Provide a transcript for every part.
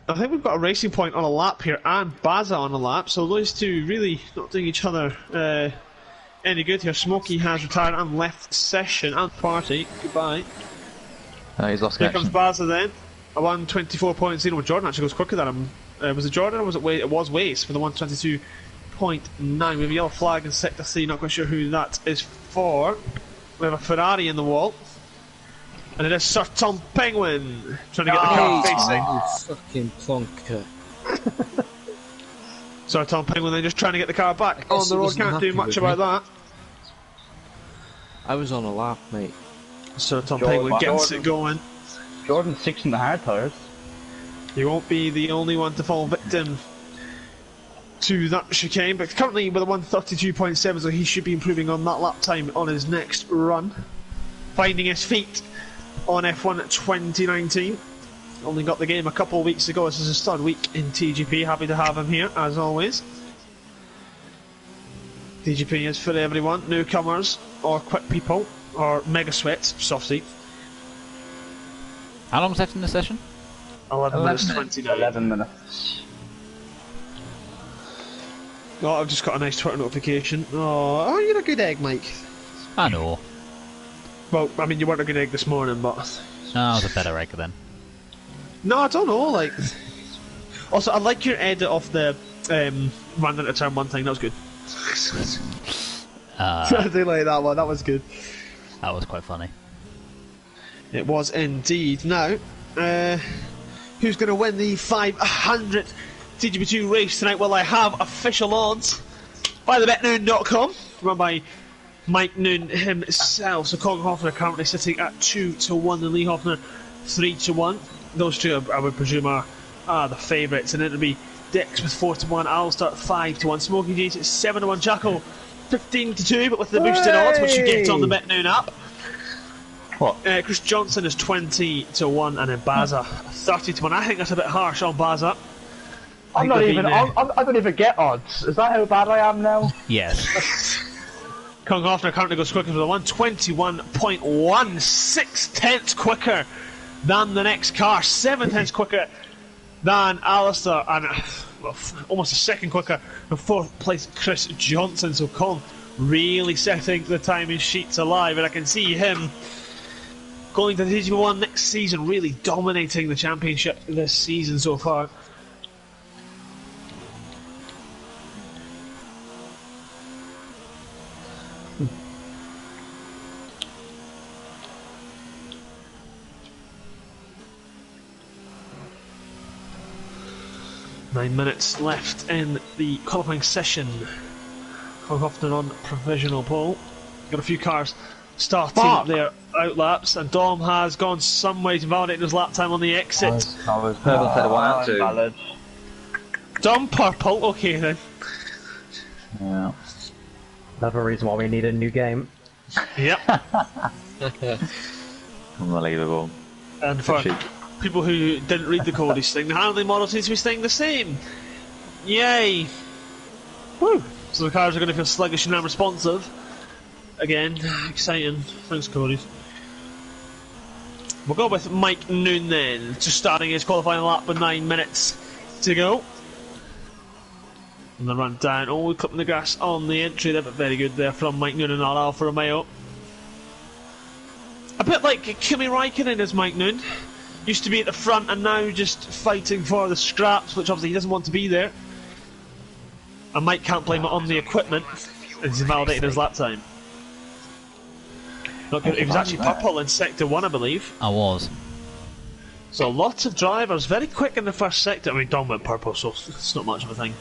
I think we've got a racing point on a lap here and Baza on a lap, so those two really not doing each other any good here. Smokey has retired and left session and party. Goodbye. He's lost Here connection. comes Baza then. A 124.0. Jordan actually goes quicker than him. Was it Jordan or was it Waste? It was Waste for the 122.9. We have a yellow flag in Sector C, not quite sure who that is for. We have a Ferrari in the wall. And it is Sir Tom Penguin trying to get the car facing. Fucking plonker. Sir Tom Penguin then just trying to get the car back on the road. Can't do much about that. I was on a lap, mate. Sir Tom Penguin gets it going. Jordan's 6 in the hard tyres. You won't be the only one to fall victim to that chicane, but currently with a 132.7, so he should be improving on that lap time on his next run. Finding his feet on F1 2019. Only got the game a couple of weeks ago. This is his third week in TGP. Happy to have him here, as always. TGP is for everyone, newcomers or quick people or mega sweats, soft seat. How long was left in the session? 11 minutes 29. 11 minutes. Oh, I've just got a nice Twitter notification. Oh, you're a good egg, Mike. I know. Well, I mean, you weren't a good egg this morning, but... No, I was a better egg then. No, I don't know, like... Also, I like your edit of the run into turn one thing, that was good. I do like that one, that was good. That was quite funny. It was indeed. Now, who's going to win the 500th TGP2 race tonight? Well, I have official odds by the betnoon.com, run by Mike Noon himself. So Colin Hoffner currently sitting at 2-1 and Lee Hoffner 3-1. Those two, I would presume, are the favourites, and it'll be Dix with 4-1, Alistair 5-1, Smoky Jace at 7-1, Jacko 15-2, but with the boosted odds, which you get on the BetNoon app. What? Chris Johnson is 20-1, and then Baza 30-1. I think that's a bit harsh on Baza. I don't even get odds. Is that how bad I am now? Yes. Kung Hoffner currently goes quicker for the 121.16 tenths quicker than the next car, 7 tenths quicker than Alistair, and well, almost a second quicker in 4th place Chris Johnson. So Colin really setting the timing sheets alive, and I can see him going to the TGP1 next season, really dominating the championship this season so far. Nine minutes left in the qualifying session. Hoffner on provisional pole. Got a few cars starting their outlaps, and Dom has gone some way to validate his lap time on the exit. Purple said 1 out 2. Valid. Dom purple, okay then. Yeah. Another reason why we need a new game. Yep. Unbelievable. And for people who didn't read the Cody's thing, the handling model seems to be staying the same. Yay! Woo! So the cars are going to feel sluggish and unresponsive. Again, exciting. Thanks, Cody's. We'll go with Mike Noon then, just starting his qualifying lap with 9 minutes to go. And the run down. Oh, clipping the grass on the entry there, but very good there from Mike Noon and Alfa Romeo. A bit like Kimi Raikkonen is Mike Noon. Used to be at the front and now just fighting for the scraps, which obviously he doesn't want to be there. And Mike can't blame it on the equipment, and he's validated his lap time. Not good. He was actually purple in Sector 1, I believe. I was. So lots of drivers, very quick in the first sector. I mean, Dom went purple, so it's not much of a thing.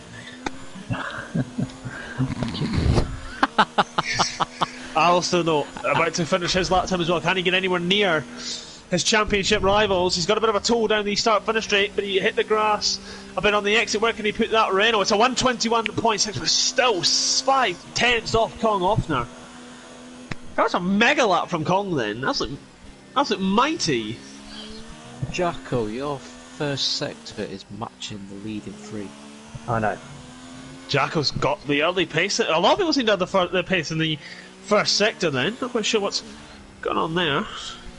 Alistair, though, about to finish his lap time as well. Can he get anywhere near his championship rivals? He's got a bit of a toe down the start-finish straight, but he hit the grass a bit on the exit. Where can he put that Renault? It's a 121.6, but still 5 tenths off Kong Hoffner. That's a mega lap from Kong then. That's like mighty. Jacko, your first sector is matching the lead in 3. I know. Jacko's got the early pace. A lot of people seem to have the pace in the first sector then. Not quite sure what's going on there.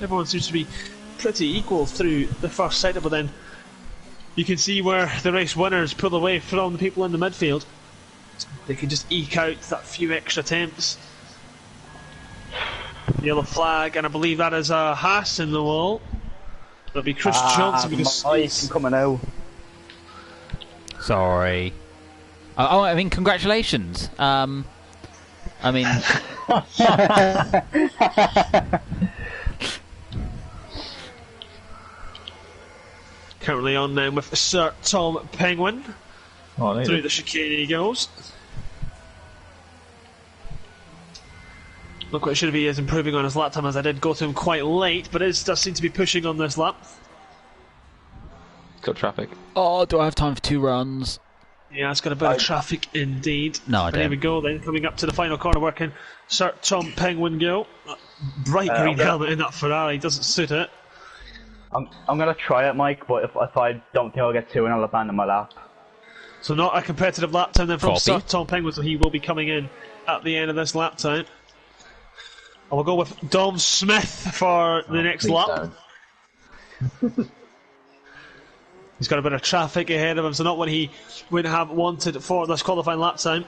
Everyone seems to be pretty equal through the first sector, but then You can see where the race winners pull away from the people in the midfield. They can just eke out that few extra attempts. Yellow flag, and I believe that is a Haas in the wall. That'll be Chris Johnson because he's coming out. Sorry. Oh, I mean, congratulations. I mean... currently on then with Sir Tom Penguin. Through the chicane he goes. Not quite sure if he is improving on his lap time, as I did go to him quite late, but it does seem to be pushing on this lap. Got traffic. Oh, do I have time for 2 runs? Yeah, it's got a bit of traffic indeed. No, I don't. Here we go then, coming up to the final corner, working Sir Tom Penguin go. Bright green helmet in that Ferrari, doesn't suit it. I'm gonna try it, Mike, but if I don't think I'll get 2, and I'll abandon my lap. So not a competitive lap time then from Sir Tom Penguin, so he will be coming in at the end of this lap time. And we'll go with Dom Smith for the next lap. He's got a bit of traffic ahead of him, so not what he would have wanted for this qualifying lap time.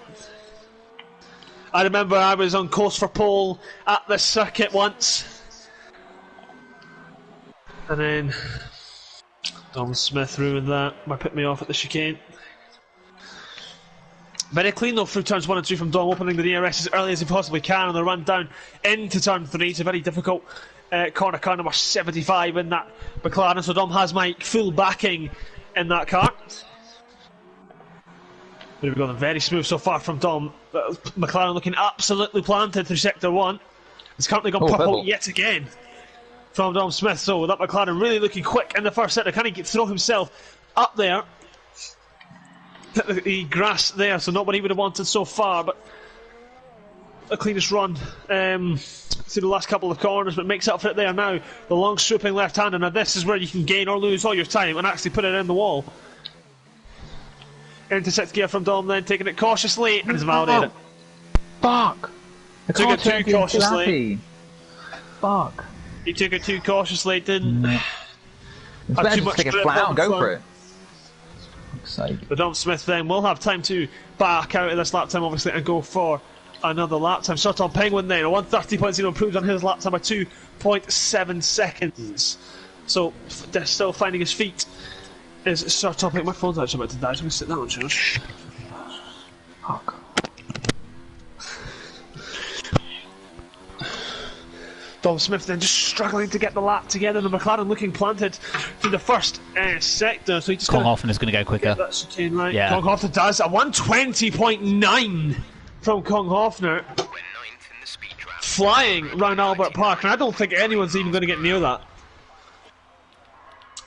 I remember I was on course for pole at this circuit once. And then Dom Smith ruined that by putting me off at the chicane. Very clean though through turns 1 and 2 from Dom, opening the DRS as early as he possibly can on the run down into turn 3. It's a very difficult corner, car number 75 in that McLaren, so Dom has my full backing in that car. There we go, very smooth so far from Dom. McLaren looking absolutely planted through sector 1. It's currently gone purple yet again from Dom Smith, so that McLaren really looking quick in the first sector. Can he throw himself up there? The grass there, so not what he would have wanted so far, but a cleanest run through the last couple of corners, but makes up for it there now. The long swooping left hander. Now this is where you can gain or lose all your time and actually put it in the wall. Into sixth gear from Dom, then taking it cautiously and has validated it. Fuck! Took it too cautiously. Fuck! He took it too cautiously, didn't It's better too just much take it grip flat out on and the go front. for it. Fuck's sake. But Dom Smith then will have time to back out of this lap time, obviously, and go for another lap time. Sir Tom Penguin then, a 130.0 improved on his lap time by 2.7 seconds. So, they're still finding his feet. Is Sir Tom Penguin? My phone's actually about to die, so I'm going to sit down and change. Fuck. Dom Smith then just struggling to get the lap together, and McLaren looking planted through the first sector, so he just Konghofen is going to go quicker. that chicane right. Yeah. Konghofen does a 120.9 from Konghofner, flying round Albert Park, and I don't think anyone's even going to get near that.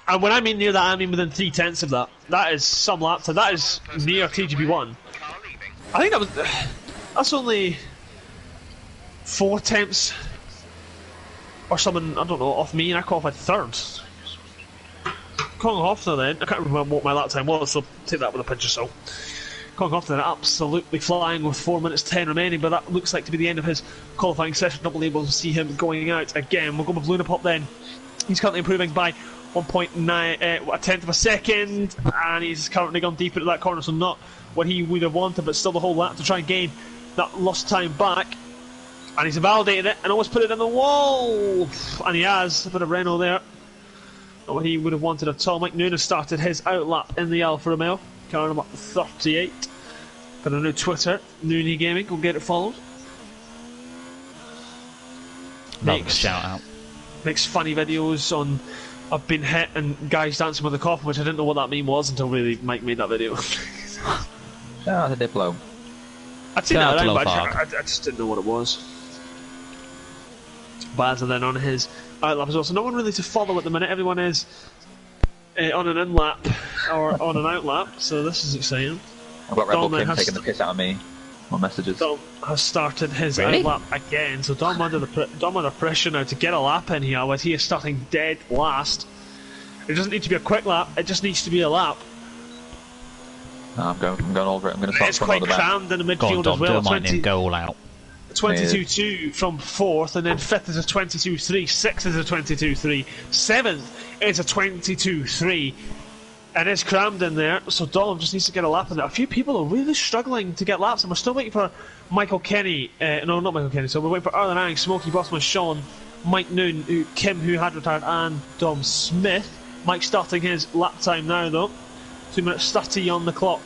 And when I mean near that, I mean within 3/10 of that. That is some lap time. That is near TGP1. I think that's only 4 attempts or something, I don't know, off me, and I qualified 3rd. Konghofner then, I can't remember what my lap time was, so take that with a pinch of salt. Konghofner absolutely flying with 4 minutes 10 remaining, but that looks like to be the end of his qualifying session. Not able to see him going out again. We'll go with Luna Pop then. He's currently improving by 1.9, a tenth of a second, and he's currently gone deep into that corner, so not what he would have wanted, but still the whole lap to try and gain that lost time back. And he's validated it and almost put it in the wall, and he has a bit of Renault there. Not what he would have wanted at all. Mike Noonan started his outlap in the Alfa Romeo, car number 38. Got a new Twitter, Noonie Gaming, go get it followed. Makes shout out. Makes funny videos on I've been hit and guys dancing with a coffin, which I didn't know what that meme was until really Mike made that video. Shout out to Diplo. I'd seen Shout that out to around, but Lofag. I just didn't know what it was. Baz are then on his outlap as well, so no one really to follow at the minute. Everyone is on an in-lap or on an outlap, so this is exciting. I've got Red Bull Dom Kim taking the piss out of me on messages. Dom has started his Really? outlap again, so Dom under pressure now to get a lap in here, as he is starting dead last. It doesn't need to be a quick lap, it just needs to be a lap. No, I'm going over it. I'm going to start It's from quite the back. crammed in the Go on, midfield Dom, as do well. a lightning, go all out. 22-2 from 4th, and then 5th is a 22-3, 6th is a 22-3, 7th is a 22-3, It is crammed in there, so Dom just needs to get a lap in there. A few people are really struggling to get laps, and we're still waiting for Michael Kenny. No, not Michael Kenny. So we're waiting for Erlen Ang, Smokey Bossman, Sean, Mike Noon, Kim, who had retired, and Dom Smith. Mike starting his lap time now, though. 2 minutes 30 on the clock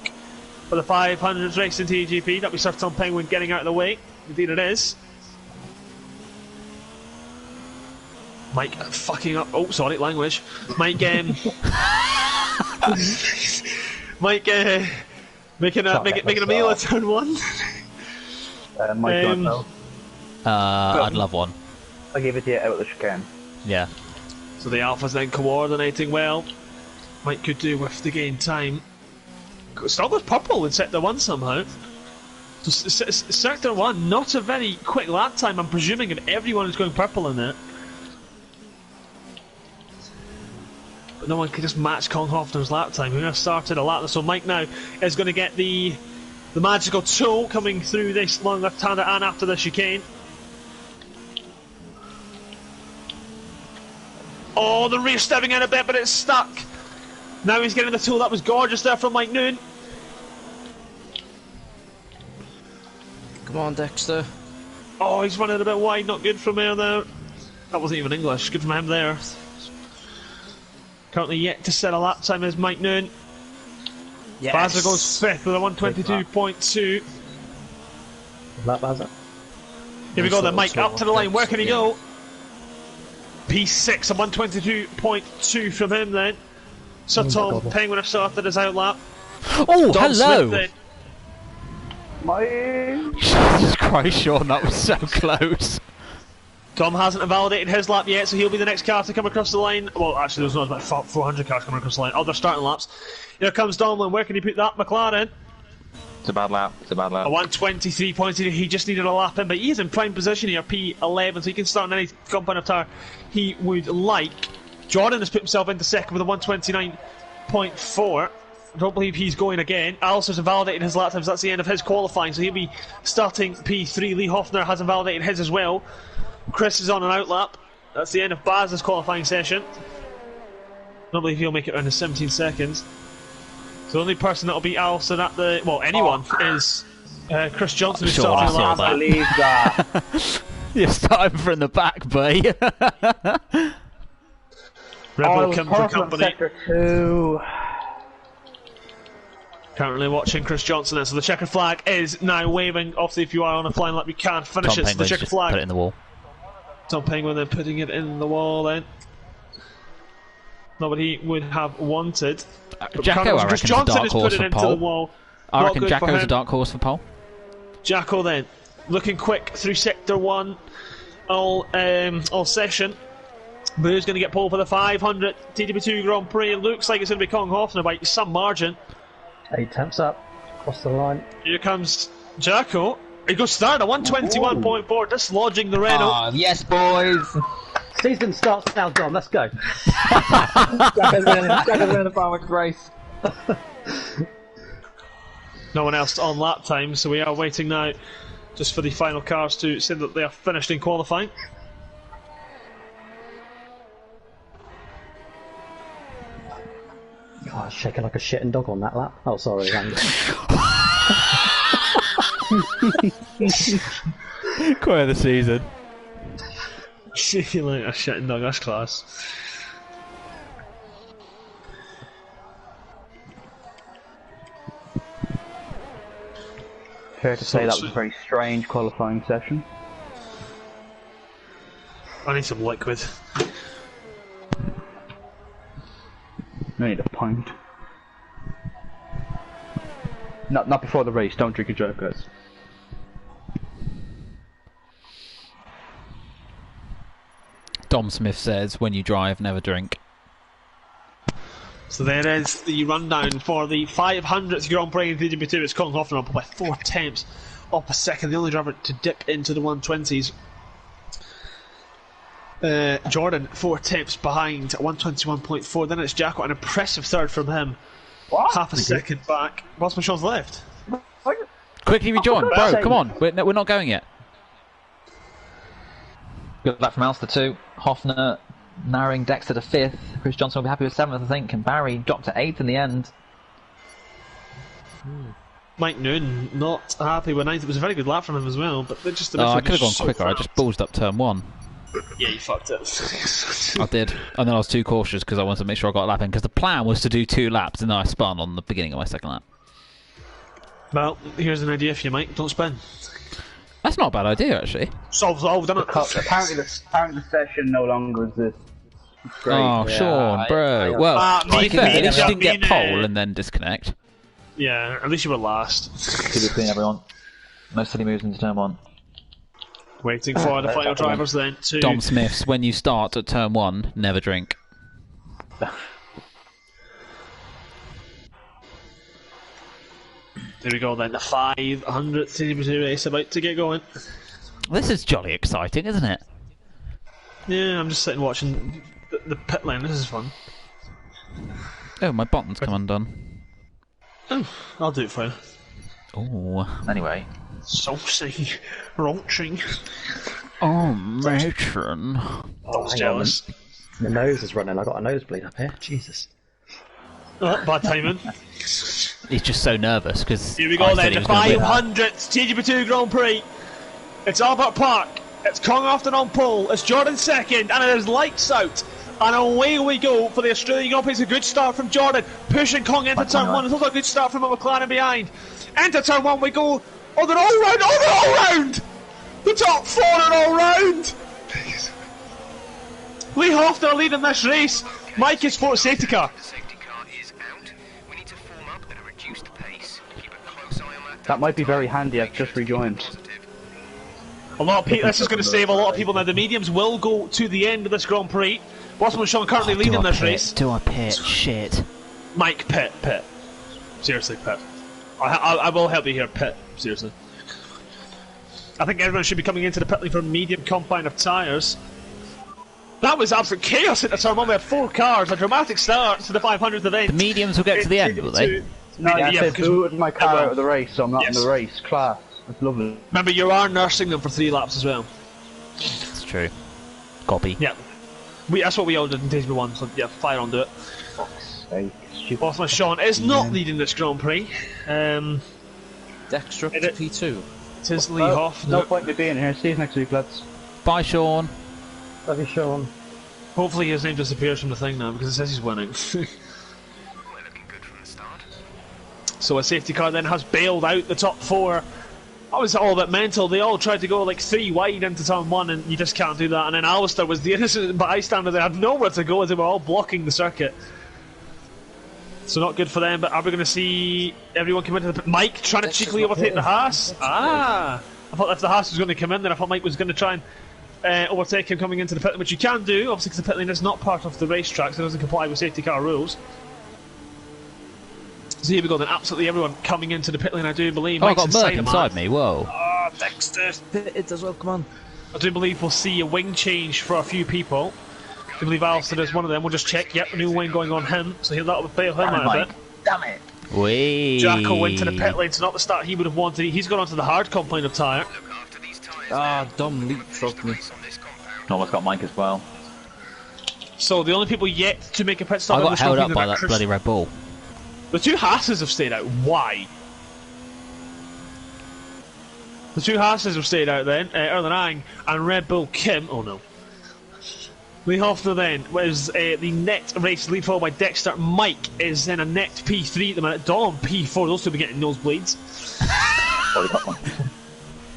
for the 500 race in TGP. That'll be started on Penguin getting out of the way. Indeed, it is. Mike fucking up. Oh, sorry, language. Mike, Mike, making a meal at turn 1. Mike, I'd love one. I'll give it to you out of the chicane. Yeah. So the Alpha's then coordinating well. Mike could do with the gain time. Still goes purple in Sector 1 somehow. So Sector 1, not a very quick lap time, I'm presuming, and everyone is going purple in it. But no one can just match Colin Hoffner's lap time. We're going to start at a lap. So Mike now is going to get the magical toe coming through this long left-hander and after the chicane. Oh, the rear stepping in a bit, but it's stuck. Now he's getting the tool. That was gorgeous there from Mike Noon. Come on, Dexter. Oh, he's running a bit wide. Not good from him there. That wasn't even English. Good from him there. Currently yet to set a lap time is Mike Noon. Yes. Bazza goes 5th with a 122.2. Lap Bazza. Here we go then, Mike up to the line. Where can he go? P6, a 122.2 from him then. So Tom Penguin have started his out lap. Oh, Dom hello! Smith, Jesus Christ, Sean, that was so close. Tom hasn't invalidated his lap yet, so he'll be the next car to come across the line. Well, actually, there's not about 400 cars coming across the line. Oh, they're starting laps. Here comes Domlin. Where can he put that McLaren? It's a bad lap. It's a bad lap. A 123.2. He just needed a lap in, but he is in prime position here, P11, so he can start on any compound of tire he would like. Jordan has put himself into second with a 129.4. I don't believe he's going again. Alistair's invalidated his lap times. That's the end of his qualifying, so he'll be starting P3. Lee Hoffner has invalidated his as well. Chris is on an out lap. That's the end of Baz's qualifying session. I don't believe he'll make it around the 17 seconds. So the only person that'll beat Alistair at the... well, anyone is Chris Johnson, who's Sure, starting I lap. saw that. Believe that. You're starting from the back, boy. Rebel Kimber Company. Sector 2. Currently watching Chris Johnson, so the checkered flag is now waving. Obviously, if you are on a flying lap, you can't finish Tom it. So the Penguin's checkered just flag. put it in the wall. Tom Penguin then putting it in the wall then. Not what he would have wanted. Jacko, I Chris reckon, is a Johnson dark has horse put it for into the pole. wall. I Not reckon good for Jacko's a him. dark horse for pole. Jacko then, looking quick through Sector 1 all session. But who's going to get pole for the 500 TGP2 Grand Prix? It looks like it's going to be Colin Hoffner by some margin. 8 temps up. Across the line. Here comes Jacko. He goes third, a 121.4, dislodging the Renault. Yes, boys. Season starts now, Dom. Let's go. Jacko's winning the Farmer's race. No one else on lap time, so we are waiting now just for the final cars to say that they are finished in qualifying. God, shaking like a shitting dog on that lap. Oh, sorry, Andy. Quite of the season. See you later, shitting dog, that's class. Fair to say that was a very strange qualifying session. I need some liquid. I need a pint. Not before the race. Don't drink a joke, guys. Dom Smith says, when you drive, never drink. So there is the rundown for the 500th Grand Prix in TGP2. It's Colin Hoffner up by 4 tenths up a second. The only driver to dip into the 120s. Jordan 4 tenths behind at 121.4. Then it's Jacko, an impressive third from him. What? Half a second back. What's Michelle's left? Quickly rejoin, bro, come on. We're not going yet. Good lap from Alster too. Hoffner narrowing Dexter to 5th. Chris Johnson will be happy with 7th, I think, and Barry dropped to 8th in the end. Mike Noon not happy with 9th. It was a very good lap from him as well, but just the I could have gone quicker. I just ballsed up turn 1. Yeah, you fucked it. I did, and then I was too cautious because I wanted to make sure I got a lap in. Because the plan was to do 2 laps, and then I spun on the beginning of my second lap. Well, here's an idea for you, Mike. Don't spin. That's not a bad idea, actually. Solves all, doesn't it? Apparently the session no longer exists. It's great. Oh, Sean, bro. Well, to be fair, at least you didn't get pole and then disconnect. Yeah, at least you were last. Good to clean, everyone. No silly moves into turn 1. Waiting for the final drivers then to... Dom Smiths, when you start at turn 1, never drink. There we go then, the 500th TGP2 race about to get going. This is jolly exciting, isn't it? Yeah, I'm just sitting watching the pit lane, this is fun. Oh, my button's come undone. Oh, I'll do it for you. Oh. Anyway. Saucy, raunchy. Oh, matron. I was jealous. The nose is running. I got a nosebleed up here. Jesus. Oh, bad timing. He's just so nervous because Here we go then, the 500th TGP2 Grand Prix. It's Albert Park. It's Kong Afton on pole. It's Jordan second, and it is lights out. And away we go for the Australian Grand Prix. It's a good start from Jordan, pushing Kong into turn 1. It's also a good start from McLaren behind. Into turn 1 we go. Oh, they're all round! Oh, they're all round! The top 4 are all round! Lee Hofner leading this race. Mike is for safety car. That might be very handy. I've just rejoined. A lot of people. This is going to save a lot of people. Now the mediums will go to the end of this Grand Prix. Bosman Sean currently leading this race. Do I pit? Shit. Mike, pit. Seriously, pit. I will help you here, pit. Seriously. I think everyone should be coming into the pit lane for a medium combine of tyres. That was absolute chaos at the turn 1. We had 4 cars, a dramatic start to the 500th event. The mediums will get to the end, will they? No, yeah, I said booted my car out of the race, so I'm not Yes. in the race. Class. It's lovely. Remember, you are nursing them for 3 laps as well. That's true. Copy. Yeah. That's what we all did in TGP1, so yeah, fire on, do it. Bosman Sean is not leading this Grand Prix. Dexter up to P2. It is Lee Hoff. No point in me being here. See you next week, lads. Bye, Sean. Love you, Sean. Hopefully his name disappears from the thing now, because it says he's winning. So a safety car then has bailed out the top 4. That was all a bit mental. They all tried to go like 3 wide into turn 1, and you just can't do that. And then Alistair was the innocent bystander that had nowhere to go as they were all blocking the circuit. So not good for them, but are we going to see everyone come into the... Mike trying to cheekily overtake the Haas? I thought if the Haas was going to come in, then I thought Mike was going to try and overtake him coming into the pit lane, which you can do, obviously, because the pit lane is not part of the racetrack, so it doesn't comply with safety car rules. So here we go then, absolutely everyone coming into the pit lane, I do believe. Oh, I Mike's got Merc inside me, whoa. Oh, Dexter. Pitted as well, come on. I do believe we'll see a wing change for a few people. I believe Alistair is one of them. We'll just check. Yep, a new wing going on him, so that'll bail him out of it. Damn it! Wee. Jacko went to the pit lane, so not the start he would have wanted. He's gone onto the hard complaint of tyre. Dom leapfrogged me. Almost got Mike as well. So the only people yet to make a pit stop I got held up by that that bloody Red Bull. The 2 Haas's have stayed out. Why? The 2 Haas's have stayed out then. Erlen Ang and Red Bull Kim. Oh no. Lee Hoffner then was the net race lead followed by Dexter. Mike is in a net P3 at the minute. Dom P4. Those 2 will be getting nosebleeds.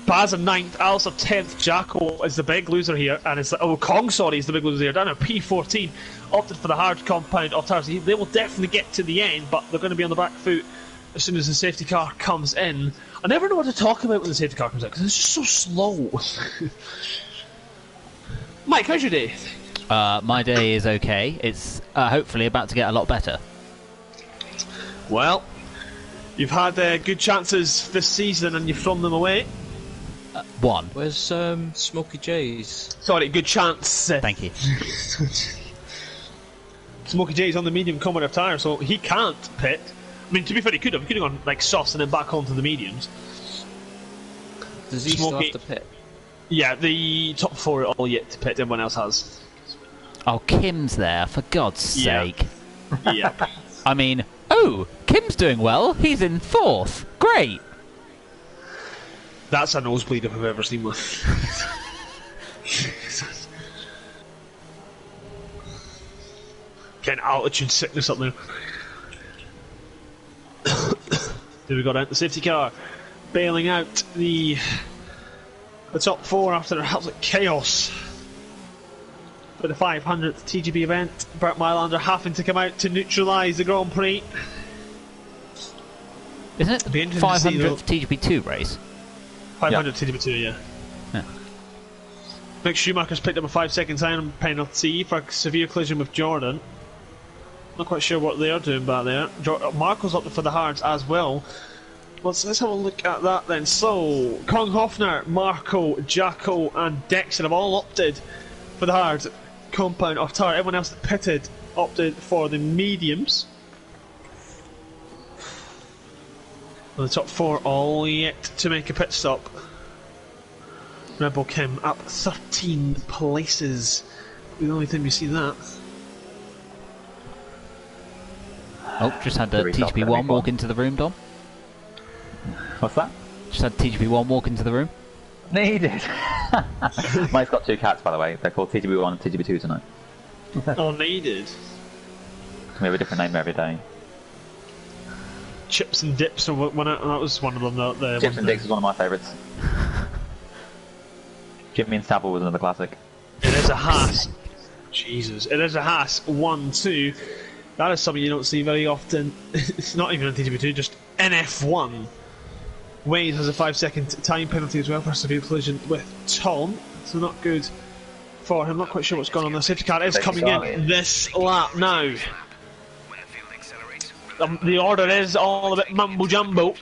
Baz in 9th, Alistair 10th, Jacko is the big loser here, and it's Kong is the big loser here, down at P14, opted for the hard compound of tires. They will definitely get to the end, but they're going to be on the back foot as soon as the safety car comes in. I never know what to talk about when the safety car comes out, because it's just so slow. Mike, how's your day? My day is okay. It's hopefully about to get a lot better. Well, you've had good chances this season, and you've thrown them away. 1. Where's Smokey J's? Sorry, good chance. Thank you. Smokey J's on the medium compound of tyre, so he can't pit. I mean, to be fair, he could have. He could have gone like sauce and then back onto the mediums. Does he still have to pit? Yeah, the top 4 are all yet to pit. Everyone else has. Oh, Kim's there, for God's sake. Yep. I mean, oh, Kim's doing well. He's in 4th. Great. That's a nosebleed if I've ever seen one. Getting altitude sickness up there. Here we got out the safety car, bailing out the top 4 after an absolute chaos for the 500th TGP event. Bert Mylander having to come out to neutralise the Grand Prix. Isn't it the 500th TGP2 race? 500 TGP2, yeah. Mick Schumacher's picked up a 5-second time penalty for a severe collision with Jordan. Not quite sure what they're doing back there. Marco's up for the hards as well. Let's have a look at that then. So, Kong Hofner, Marco, Jacko and Dexter have all opted for the hard compound of tar. Everyone else that pitted opted for the mediums. Well, the top 4 all yet to make a pit stop. Red Bull Kim up 13 places. The only time you see that. Oh, just had TGP1 walk into the room, Dom. What's that? Just had TGP1 walk into the room. Needed. Mike's got 2 cats, by the way. They're called TGP1 and TGP2 tonight. Oh, needed. We have a different name every day. Chips and dips, and that was one of them. Chips and Dips is one of my favourites. Jimmy and Savile was another classic. It is a Haas. Jesus. It is a Haas 1-2. That is something you don't see very often. It's not even on TGP2, just NF1. Wade has a 5-second time penalty as well for a severe collision with Tom. So not good for him. Not quite sure what's going on. The safety car is coming in this lap now. The order is all a bit mumbo jumbo.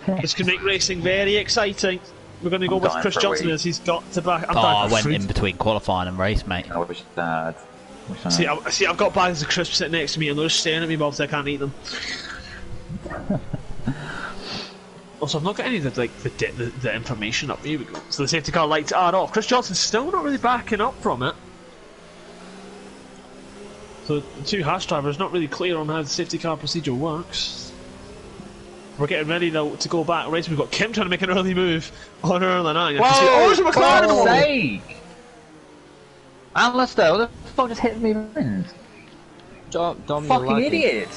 This can make racing very exciting. We're going to go with Chris Johnson as he's got to back. I went in between qualifying and race, mate. I wish that. See, I've got bags of crisps sitting next to me and they're staring at me, Bob, so I can't eat them. Also, I've not got any of the information up. Here we go. So the safety car lights are off. Chris Johnson's still not really backing up from it. So the 2 Haas drivers not really clear on how the safety car procedure works. We're getting ready though to go back race. We've got Kim trying to make an early move on early 9. Whoa! For God's sake! Alistair, what the fuck just hit me in the wind? Dom, fucking idiot!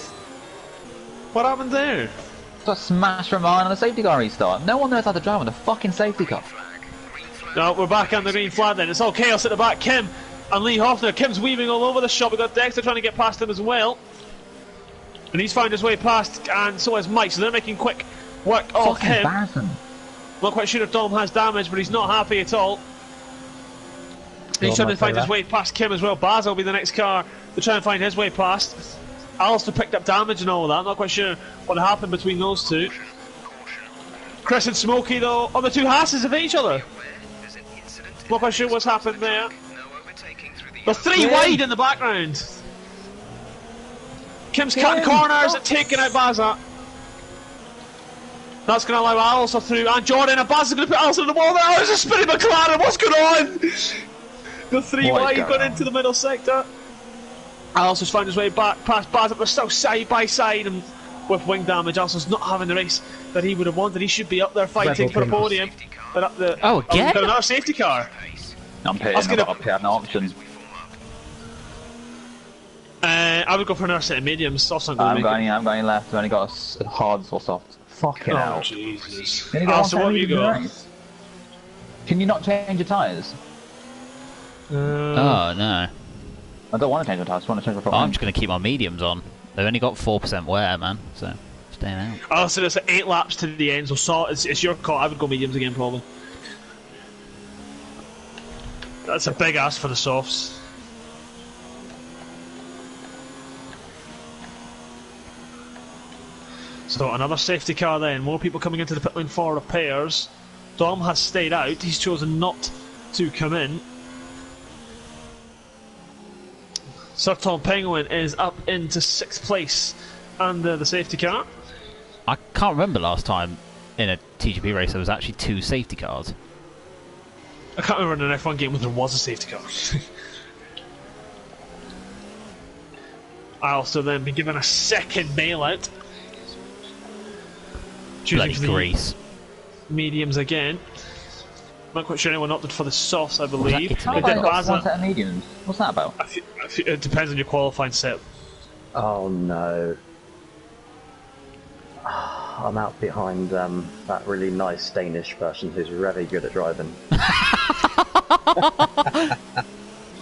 What happened there? Just smashed from behind on a safety car restart. No one knows how to drive on a fucking safety car. No, we're back on the green flag then. It's all chaos at the back. Kim and Lee Hoffner. Kim's weaving all over the shop. We've got Dexter trying to get past him as well. And he's found his way past, and so has Mike. So they're making quick work of him. Not quite sure if Dom has damage, but he's not happy at all. He's trying to find his way past Kim as well. Baz will be the next car to try and find his way past. Alistair picked up damage and all of that. Not quite sure what happened between those two. Chris and Smokey, though, on the 2 Haasses of each other. Not quite sure what's happened there. There's 3 wide in the background. Kim's cutting corners and taking out Baza. That's going to allow Alistair through, and Jordan and Baz are going to put Alistair in the wall there. Oh, it's a spinning McLaren. What's going on? The 3 wide going into the middle sector. Alistair's found his way back past Baz, but they're still side by side, and with wing damage, Alistair's not having the race that he would have wanted. He should be up there fighting for a podium. But up the again? Got another safety car. I'm pitting. I've got an option. I would go for another set of mediums. I'm going left. I've only got a hard or soft. Fucking hell. Jesus. So what have you got? Can you not change your tyres? Oh no. I don't want to change my tyres, I just want to change my front. I'm just going to keep my mediums on. They've only got 4% wear, man, so staying out. Oh, so it's 8 laps to the end, so it's your call. I would go mediums again, probably. That's a big ask for the softs. So another safety car then. More people coming into the pit lane for repairs. Dom has stayed out. He's chosen not to come in. Sir Tom Penguin is up into 6th place under the safety car. I can't remember last time in a TGP race there was actually 2 safety cars. I can't remember in an F1 game when there was a safety car. Alistair then be given a second bailout. Choosing Bloody for the Greece. mediums again. Not quite sure anyone opted for the softs, I believe. Italy? They did One Baza. set of mediums. What's that about? It depends on your qualifying set. Oh no. I'm out behind that really nice Danish person who's very good at driving.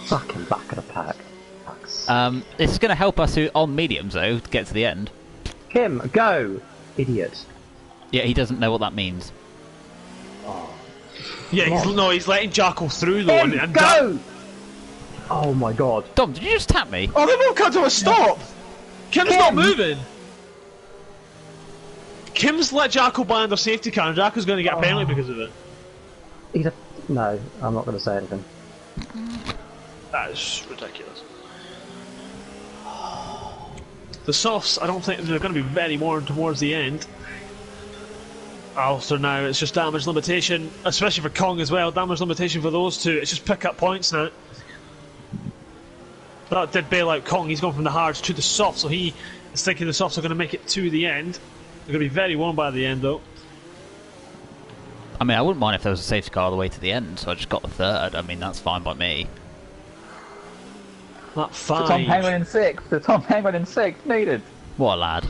Fucking back of the pack. Fucks. This is going to help us on mediums, though, to get to the end. Kim, go! Idiot. Yeah, he doesn't know what that means. Yeah, he's letting Jacko through though. Kim, and go! Oh my god. Dom, did you just tap me? Oh, they won't come to a stop! Kim's not moving! Kim's let Jacko buy under safety car and Jacko's going to get a penalty because of it. No, I'm not going to say anything. That is ridiculous. The softs, I don't think they're going to be very more towards the end. Alistair now, it's just damage limitation, especially for Kong as well. Damage limitation for those two, it's just pick up points now. That did bail out Kong, he's gone from the hards to the softs, so he is thinking the softs are going to make it to the end. They're going to be very warm by the end though. I mean, I wouldn't mind if there was a safety car all the way to the end, so I just got the third. I mean, that's fine by me. That The five. Tom Penguin in 6th. The Tom Penguin in 6th. Needed. What a lad.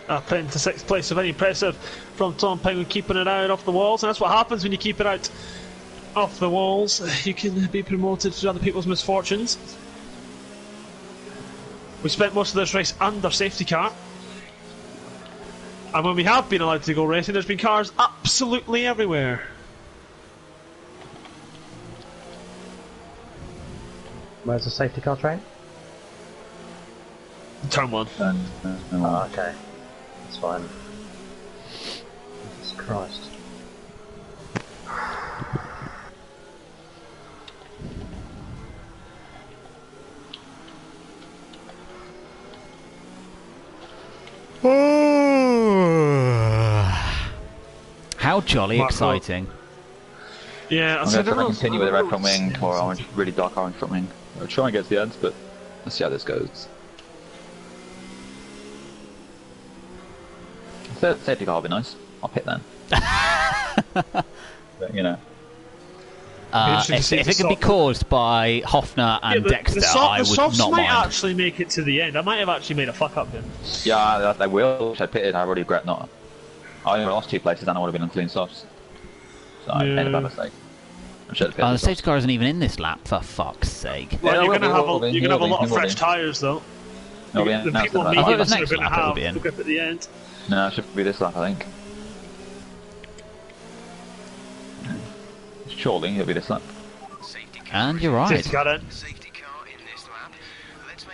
Up into 6th place, so very impressive from Tom Penguin, keeping it out off the walls, and that's what happens when you keep it out off the walls. You can be promoted to other people's misfortunes. We spent most of this race under safety car, and when we have been allowed to go racing, there's been cars absolutely everywhere. Where's the safety car train? Turn 1. Oh, okay. That's fine. Jesus Christ. How jolly Mark, exciting. Yeah, I'm going to continue with the red front wing or orange, really dark orange front wing. I'll try and get to the end, but let's see how this goes. Third safety car will be nice. I'll pit then. But, you know. If it could be caused by Hoffner and Dexter, I would softs not might mind. actually make it to the end. I might have actually made a fuck up here. Yeah, they will. If I pitted, I really regret not. I only lost 2 places and I would have been on clean softs. So I made a bad mistake. I should have pitted. The safety car isn't even in this lap, for fuck's sake. Well, Yeah, you're it going to have will be, a lot of it will fresh be. tyres though. It'll be The announced people at in the back. I thought it was mediums are next going to lap it'll have be in. the grip at the end. No, it should be this lap, I think. Surely it'll be this lap. And you're right. Safety car in.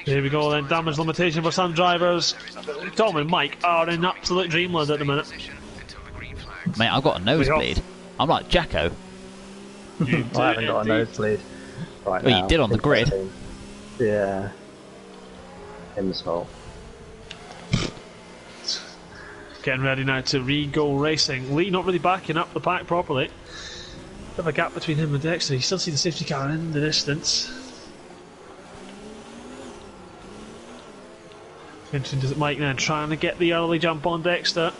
Here we go then, damage limitation for some drivers. Tom and Mike are in absolute dreamland at the minute. Mate, I've got a nosebleed. I'm like Jacko. I haven't got a nosebleed. Right Well, now. you did on the grid. Yeah. Him's fault. Getting ready now to re-go racing. Lee not really backing up the pack properly. Bit of a gap between him and Dexter. You still see the safety car in the distance. Interesting, does it Mike now trying to get the early jump on Dexter?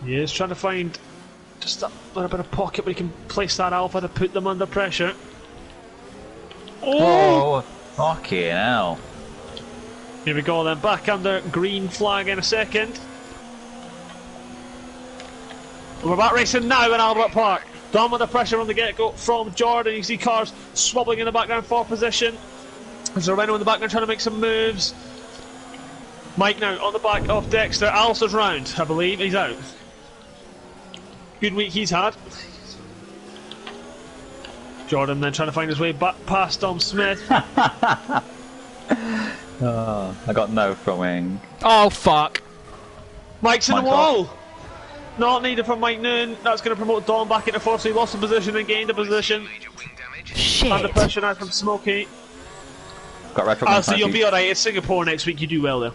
He is trying to find just a little bit of pocket where he can place that alpha to put them under pressure. Oh, fucking hell. Here we go then, back under green flag in a second. We're back racing now in Albert Park. Dom under pressure on the get-go from Jordan. You see cars swobbling in the background for position. There's a Renault in the background trying to make some moves. Mike now on the back of Dexter. Alistair's round, I believe. He's out. Good week he's had. Jordan then trying to find his way back past Dom Smith. Oh, I got no front wing. Oh, fuck. Mike's in the Mike's wall. Not needed from Mike Noon. That's going to promote Dom back into fourth. So he lost a position and gained a position. Shit. Under pressure now from Smokey. Got red front wing. So you'll be alright. It's Singapore next week. You do well there.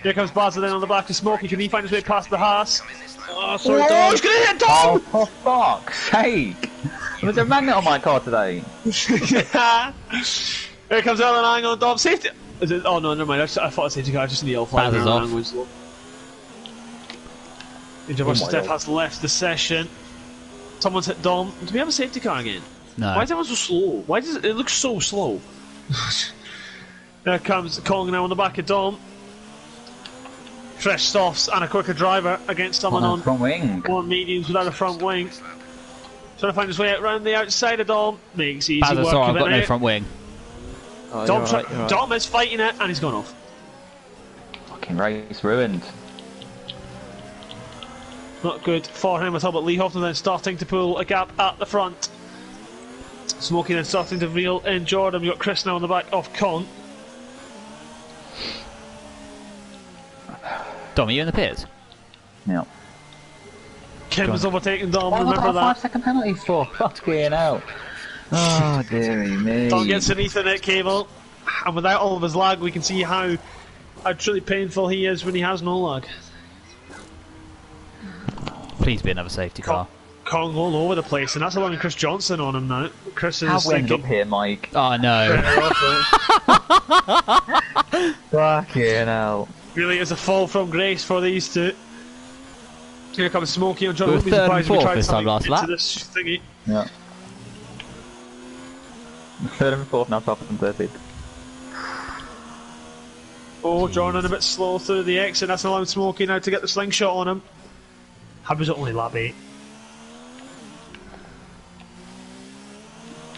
Here comes Baza then on the back of Smokey. Can he find his way past the Haas? Oh, sorry, Dom. He's going to hit Dom! Oh, for fuck's sake! There's a magnet on my car today. Here comes Ellen Ang on Dom. Safety. Is it? Oh no, never mind. I thought a safety car. Just in the yellow flag. Baz is off. Steph has left the session. Someone's hit Dom. Do we have a safety car again? No. Why is everyone so slow? Why does it look so slow? There comes Kong now on the back of Dom. Fresh softs and a quicker driver against someone on front wing. One mediums without a front wing. Trying to find his way out around the outside of Dom. Makes easy Baz, work sorry, of I've got it no out. front wing. Oh, Dom's you're right. Dom is fighting it and he's gone off. Fucking race ruined. Not good for him at all, but Lee Hoffman then starting to pull a gap at the front. Smokey then starting to reel in Jordan. We've got Chris now on the back of Con. Dom, are you in the pits? Yeah. Kim is overtaking Dom, What remember was that that. 5 second penalty for? Fucking hell. Oh, dearie me. Dom gets an Ethernet cable, and without all of his lag, we can see how truly painful he is when he has no lag. Please be another safety car. Kong all over the place, and that's allowing Chris Johnson on him now. Chris is How we ended thinking. up here, Mike? Oh no. Fucking hell. Really is a fall from grace for these two. Here comes Smokey and John. We were Wouldn't be third and surprised if we fourth tried this time something last into lap. this thingy. Yeah. 3rd and 4th, now 12th and 13th. Oh, Jordan a bit slow through the exit. That's allowing Smokey now to get the slingshot on him. How was it only lap 8?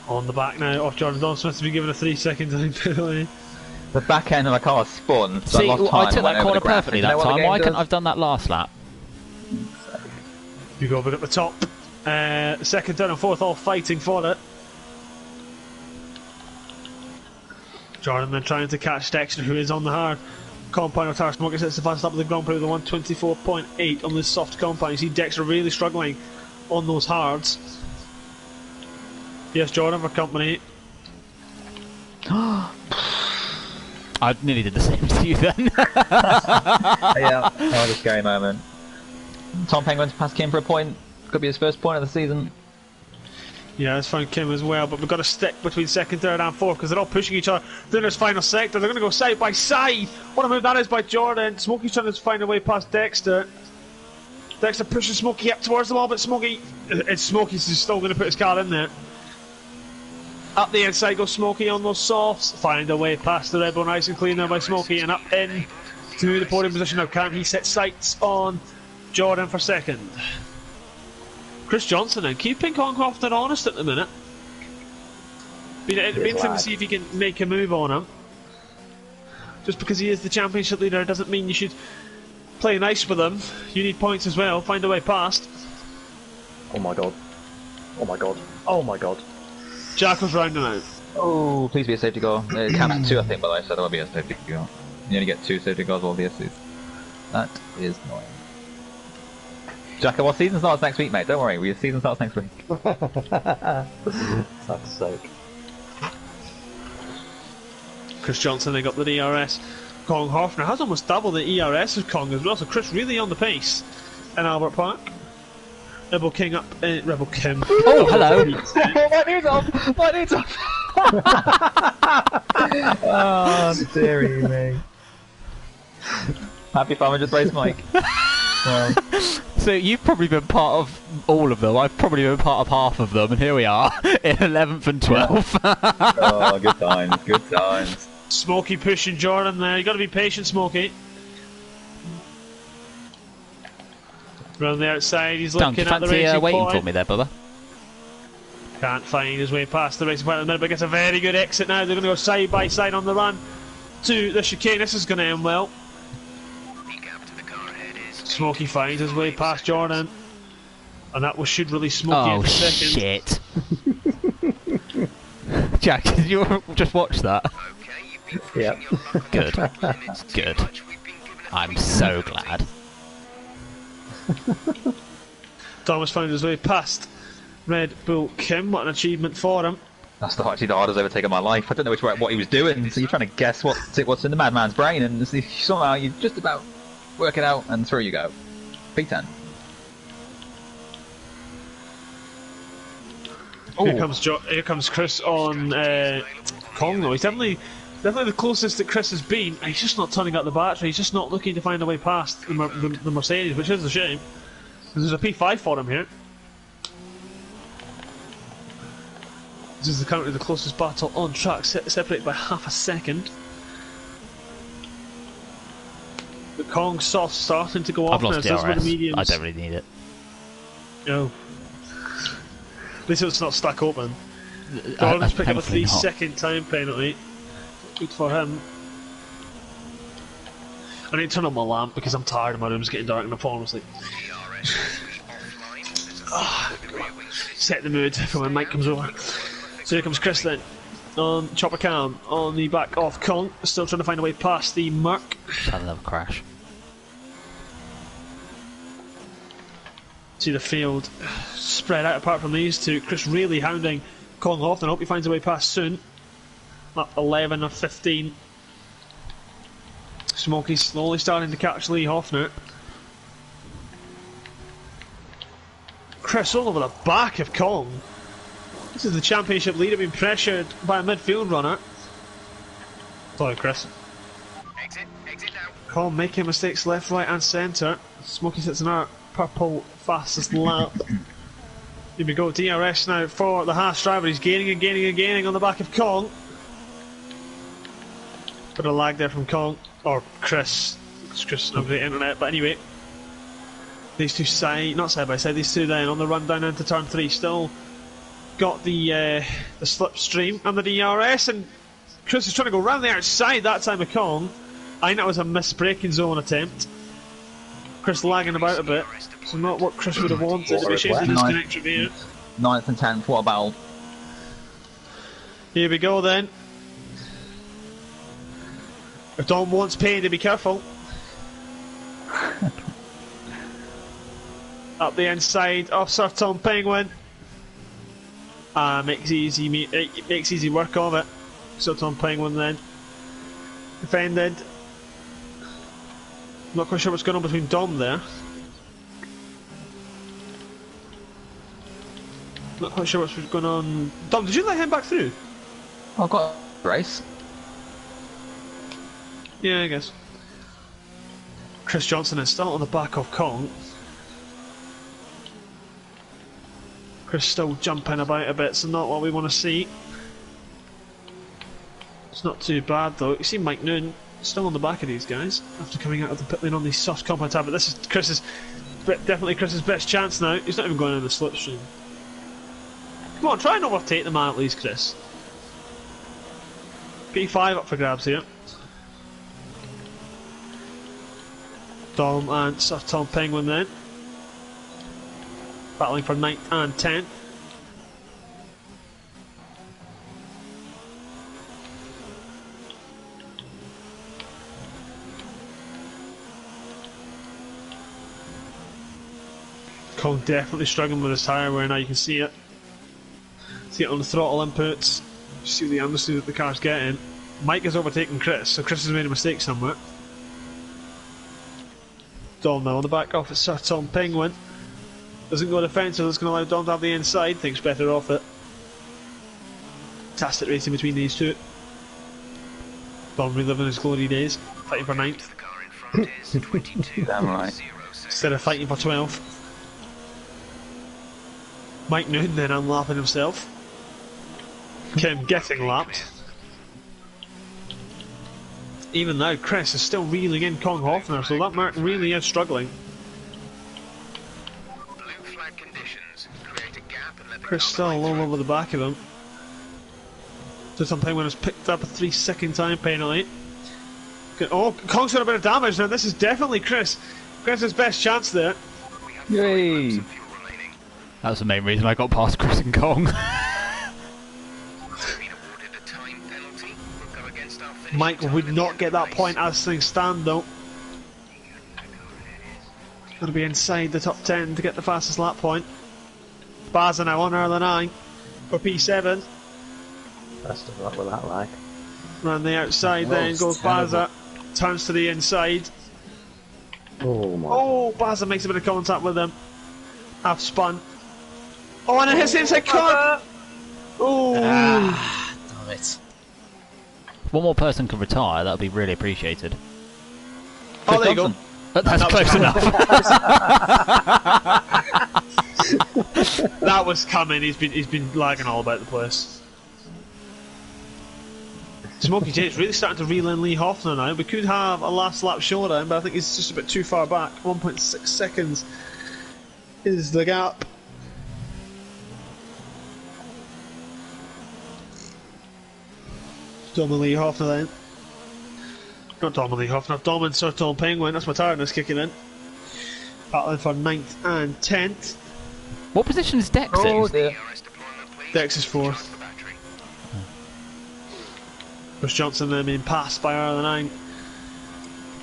On the back now off Jordan Dawson to be given a 3-second time penalty. The back end of my car spun, so See, I lost time. I took went that over corner the graph. perfectly Do you know that what the time. game Why couldn't does? I have done that last lap? You go over at the top. Second, third, and fourth all fighting for it. Jordan then trying to catch Dexter, who is on the hard compound of Tire Smoker. Sets the fastest lap of the Grand Prix with a 1:24.8 on this soft compound. You see Dexter really struggling on those hards. Yes, Jordan for company. I nearly did the same to you then. Yeah, that was a scary moment. Tom Penguin's past Kim for a point. Could be his first point of the season. Yeah, it's found Kim as well, but we've got to stick between second, third, and fourth because they're all pushing each other through this final sector. They're going to go side by side. What a move that is by Jordan. Smokey's trying to find a way past Dexter. Dexter pushes Smokey up towards the wall, but Smokey's still going to put his car in there. Up the inside goes Smokey on those softs. Find a way past the Red Bull, nice and clean there by Smokey, and up in to the podium position now. Can he set sights on Jordan for second? Chris Johnson now keeping Concrofton honest at the minute. It'd be interesting to see if he can make a move on him. Just because he is the championship leader doesn't mean you should play nice with him. You need points as well. Find a way past. Oh my god. Oh my god. Oh my god. Jacko's rounding out. Oh, please be a safety goal. It counts 2, I think, by the way, so there will be a safety goal. You only get 2 safety goals all the SCs. That is annoying. Jacko, well, season starts next week, mate. Don't worry, your season starts next week. Fuck's sake. Chris Johnson then got the DRS. Kong Hoffner has almost double the ERS of Kong as well, so Chris really on the pace in Albert Park. Rebel King up, Rebel Kim. Oh, hello. My news off! My news off! Oh, dearie me. Happy 500th race, Mike. Well, So you've probably been part of all of them. I've probably been part of half of them, and here we are in 11th and 12th. oh, good times, good times. Smokey pushing Jordan there. You got to be patient, Smokey. Round the outside, he's Don't looking you at the fancy racing waiting point. for me there, brother? Can't find his way past the racing point at the minute, but gets a very good exit now. They're going to go side by side on the run to the chicane. This is going to end well. Smokey finds his way past Jordan, and that should release Smokey Oh into second. shit! Jack, did you just watch that? Yep. Good, good. I'm so glad. Thomas found his way past Red Bull Kim. What an achievement for him. That's actually the hardest overtake of my life. I don't know what he was doing, so you're trying to guess what's in the madman's brain, and somehow you just about work it out, and through you go. P10. Here comes Chris on Kong though. He's definitely the closest that Chris has been. And he's just not turning up the battery. He's just not looking to find a way past the Mercedes, which is a shame. Because there's a P5 for him here. This is currently the closest battle on track, separated by half a second. The Kong soft starting to go off I've lost now. DRS. The I don't really need it. No. At least it's not stuck open. Gordon's picking up a 3-second time penalty. Good for him. I need to turn on my lamp because I'm tired and my room's getting dark and I'm falling asleep. Set the mood for when Mike comes over. So here comes Chris then. On Chopper Cam, on the back of Kong, still trying to find a way past the Merc. Just had another crash. See the field spread out apart from these two. Chris really hounding Kong off, and I hope he finds a way past soon. Up 11 or 15. Smokey's slowly starting to catch Lee Hoffner. Chris all over the back of Kong. This is the championship leader being pressured by a midfield runner. Sorry, Chris. Exit now. Kong making mistakes left, right, and centre. Smokey sits in our purple fastest lap. Here we go, DRS now for the Haas driver. He's gaining and gaining and gaining on the back of Kong. Bit of lag there from Kong, or Chris. It's Chris, not great internet, but anyway. These two not side by side, these two then on the run down into turn 3. Still got the slipstream and the DRS, and Chris is trying to go round the outside that time of Kong. I think that was a missed braking zone attempt. Chris lagging about a bit, so not what Chris would have wanted. To be shaped in his connection here. 9th and 10th, what a battle. Here we go then. If Dom wants pain, to be careful. Up the inside of Sir Tom Penguin. Makes easy work of it. Sir Tom Penguin then defended. Not quite sure what's going on between Dom there. Not quite sure what's going on. Dom, did you let him back through? I've got a race. Yeah, I guess. Chris Johnson is still on the back of Kong. Chris still jumping about a bit, so not what we want to see. It's not too bad though. You see Mike Noon still on the back of these guys after coming out of the pit lane on the soft compound tab, but this is definitely Chris's best chance now. He's not even going in the slipstream. Come on, try and overtake the man at least, Chris. P5 up for grabs here. Dom and Sir Tom Penguin then. Battling for 9th and 10th. Kong definitely struggling with his tyre wear now, you can see it. See it on the throttle inputs. See the understeer that the car's getting. Mike is overtaking Chris, so Chris has made a mistake somewhere. Dom now on the back off at Sir Tom Penguin. Doesn't go defensive, that's going to allow Dom to have the inside. Thinks better off it. Fantastic racing between these two. Dom reliving his glory days, fighting for 9th. Damn right. Instead of fighting for 12th. Mike Noon then unlapping himself. Kim getting lapped. Even now, Chris is still reeling in Kong Hoffner, so that Mark really is struggling. Chris still all over the back of him. So Tom Penguin has picked up a 3-second time penalty. Oh, Kong's got a bit of damage now. This is definitely Chris. Chris's best chance there. Yay! That was the main reason I got past Chris and Kong. Mike would not get that point as things stand though. Got to be inside the top 10 to get the fastest lap point. Baza now on early 9 for P7. Best of luck with that lag. Round the outside then goes Baza. Turns to the inside. Oh my. Oh, Baza makes a bit of contact with him. Half spun. Oh, and it hits the inside corner. Oh! Damn it. If one more person can retire, that would be really appreciated. Oh, there you go. That's close enough. That was coming. He's been lagging all about the place. Smokey J's really starting to reel in Lee Hoffner now. We could have a last lap showdown, but I think he's just a bit too far back. 1.6 seconds is the gap. Dom and Lee Hoffner then. Not Dom and Lee Hoffner, Dom and Sir Tom Penguin. That's my tiredness kicking in. Battling for 9th and 10th. What position is Dex Oh in? dear. Dex is 4th. Chris Johnson then being passed by R9.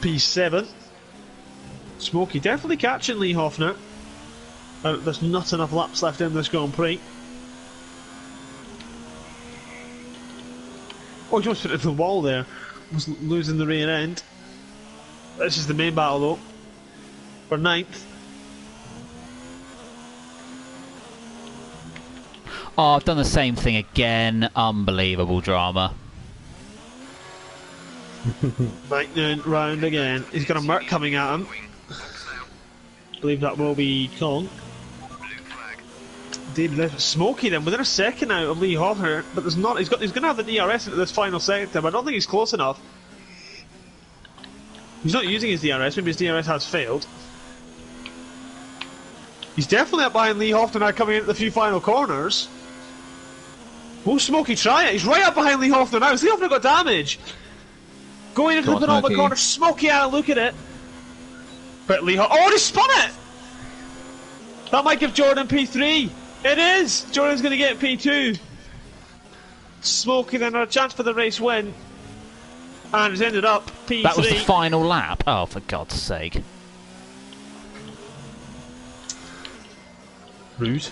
P7. Smokey definitely catching Lee Hoffner. There's not enough laps left in this Grand Prix. Oh, he almost put it to the wall there. Was losing the rear end. This is the main battle though. For 9th. Oh, I've done the same thing again. Unbelievable drama. Mike Noon round again. He's got a Merc coming at him. I believe that will be Kong. David Smokey then within a second out of Lee Hoffner, but there's not. He's going to have the DRS into this final sector, but I don't think he's close enough. He's not using his DRS. Maybe his DRS has failed. He's definitely up behind Lee Hoffner now, coming into the few final corners. Will Smokey try it? He's right up behind Lee Hoffner now. Has Lee Hoffner got damage? Going into the penultimate corner, Smokey had a look at it. But Lee Hoffner. Oh, he spun it! That might give Jordan P3. It is! Jordan's going to get P2. Smokey then had a chance for the race win. And it's ended up P3. That was the final lap. Oh, for God's sake. Rude.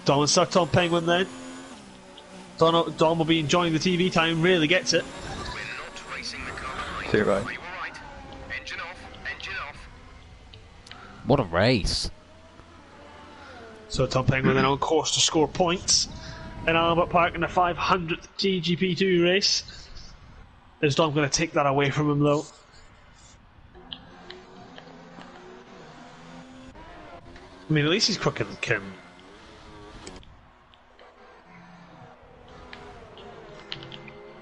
Dom and Sir Tom Penguin then. Dom will be enjoying the TV time, really gets it. Too right. Engine off, engine off. What a race. So Tom Penguin then on course to score points in Albert Park in the 500th TGP2 race. Is Dom going to take that away from him though? I mean, at least he's quicker than Kim.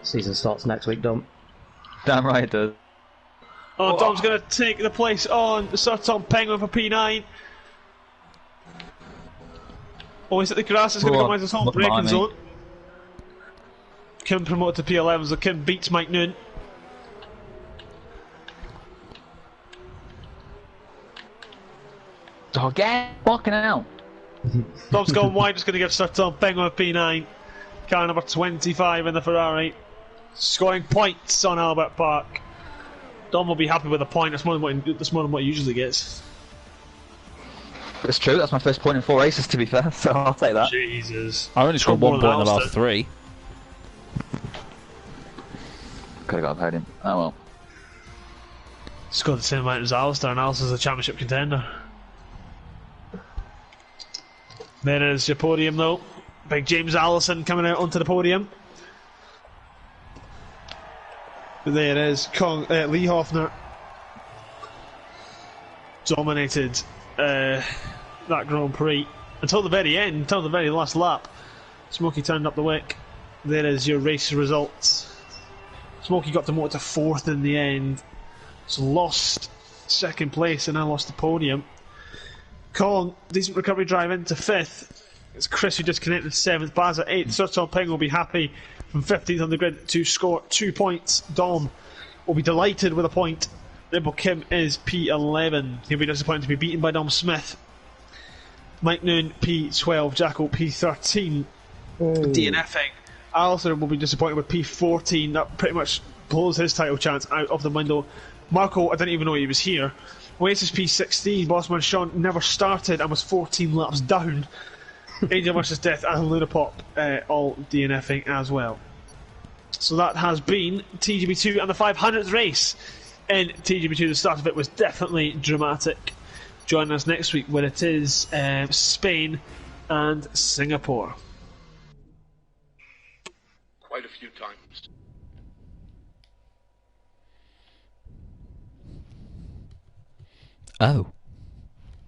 Season starts next week, Dom. Damn right it does. Oh, Dom's going to take the place on Sir Tom Penguin for P9. Oh, is it the grass that's going to come out his home braking zone? Kim promoted to P11, so Kim beats Mike Noon. Oh, again, fucking hell. Dom's gone wide, just going to give Sir Tom Penguin a P9. Car number 25 in the Ferrari. Scoring points on Albert Park. Dom will be happy with a point. That's more than what he usually gets. It's true, that's my first point in 4 races to be fair, so I'll take that. Jesus. I only scored 1 point in the last 3. Could have got a podium. Oh well. Scored the same amount as Alistair, and Alistair's a championship contender. There is your podium though. Big James Allison coming out onto the podium. There it is. Lee Hoffner dominated that Grand Prix until the very end, until the very last lap. Smokey turned up the wick. There is your race results. Smokey got demoted to 4th in the end, so lost 2nd place and now lost the podium. Colin, decent recovery drive into 5th. It's Chris who disconnected 7th, Baz at 8th. Sir Tom Peng will be happy from 15th on the grid to score 2 points. Dom will be delighted with a point. Rebel Kim is P11. He'll be disappointed to be beaten by Dom Smith. Mike Noon P12, Jacko P13. DNFing. Alistair will be disappointed with P14. That pretty much blows his title chance out of the window. Marco, I didn't even know he was here. Oasis P16. Bossman Sean never started and was 14 laps down. Angel vs Death and Lunapop all DNFing as well. So that has been TGP2 and the 500th race in TGP2. The start of it was definitely dramatic. Join us next week where it is Spain and Singapore. quite a few times. Oh.